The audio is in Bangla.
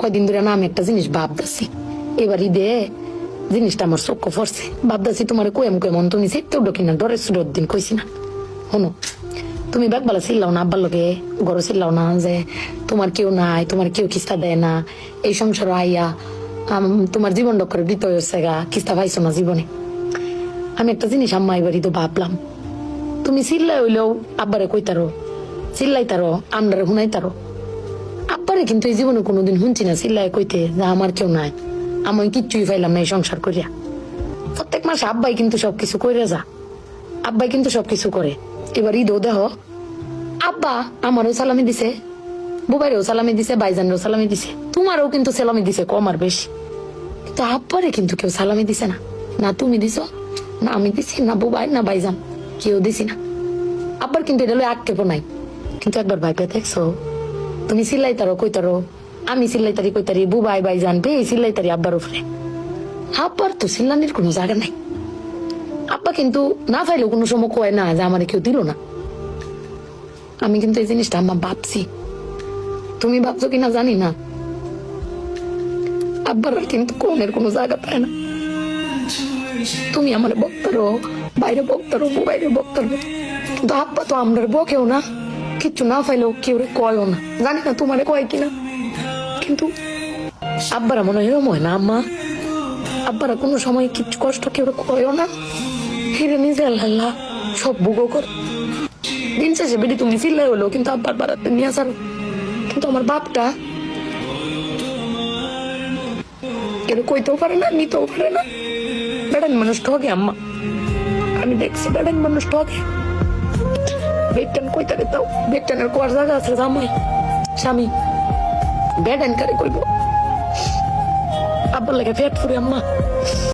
কয়দিন ধরে না আমি একটা জিনিস ভাবতেছি, এবার ঈদে জিনিসটা আমার চোখ পড়ছে। ভাবতেছি তোমার কেমন তুমি সেটতে উঠো কিনা, ডরে সুরত দিন কইছি না। শোনো, তুমি বেগবালা চিল্লাও না, আব্বার লোকে গড় চিল্লাও না যে তোমার কেউ নাই, তোমার কেউ কিস্তা দেয় না, এই সংসার আইয়া তোমার জীবন ডক্করে দিতে হয়েছে গা, কিস্তা পাইছো না জীবনে। আমি একটা জিনিস আম্মা এবারই তো ভাবলাম, তুমি চিল্লাই হইলেও আব্বারে কইতারো, চিল্লাইতারো, আমরারে শুনাইতারো। আব্বারে কিন্তু এই জীবনে কোনোদিন শুনছি না চিল্লাই কইতে যে আমার কেউ নাই, আমি কিচ্ছুই পাইলাম না এই সংসার করিয়া। প্রত্যেক মাসে আব্বাই কিন্তু সবকিছু করে যা, আব্বাই কিন্তু সবকিছু করে। এবার ঈদও দেহ আব্বা আমারও সালামি দিছে, বুবাইরেও সালামি দিছে, ভাইজানরেও সালামি দিছে, তোমারও কিন্তু সালামি দিছে কম আর বেশি। কিন্তু আব্বারে কিন্তু কেউ সালামি দিছে না, না তুমি দিছো, না আমি দিছি, না বুবাই, না ভাইজান, কেউ দিছি না। আব্বার কিন্তু এটা আক্ষেপও নাই। কিন্তু একবার ভাইপে দেখছো, তুমি চিল্লাইতারো কইতারো, আমি চিল্লাইতারি কইতারি, বুবাই ভাইজান বে চিল্লাইতারি আব্বার উপরে। আব্বার তো চিল্লানির কোনো জায়গা নাই। আব্বা কিন্তু না পাইলেও কোনো সময় কয় না যে আমার কেউ দিল না। আমি কিন্তু এই জিনিসটা আমার ভাবছি, তুমি ভাবছো কিনা জানি না। আব্বার কিন্তু কোনের কোনো জায়গা পায় না। তুমি আমার বক্তারো, বাইরে বক্তারো, বাইরে বক্তারো, কিন্তু আব্বা তো আমরা বকেও না, কিচ্ছু না পাইলেও কেউ কয়ও না। জানি না তোমারে কয় কিনা, কিন্তু আব্বারা মনে হয় এরম হয় না আম্মা, আব্বারা কোনো সময় কিচ্ছু কষ্ট কেউ কয়ও না, হিরে নিজে আল্লাহ সব ভোগও কর। দিন শেষে বেরি তুমি চিল্লাই হলো, কিন্তু আব্বার বাড়াতে নিয়ে আসার। কিন্তু আমার বাপটা কেউ কইতেও পারে না, নিতেও পারে না। বেড়ান মানুষ ঠকে আম্মা, আমি দেখছি বেড়ান মানুষ ঠকে। বেটান কইতারে তাও, বেটানের কোয়ার জায়গা আছে জামাই স্বামী, বেড়ান কারে কইব। আব্বার লাগে ফেট ফুরে আম্মা।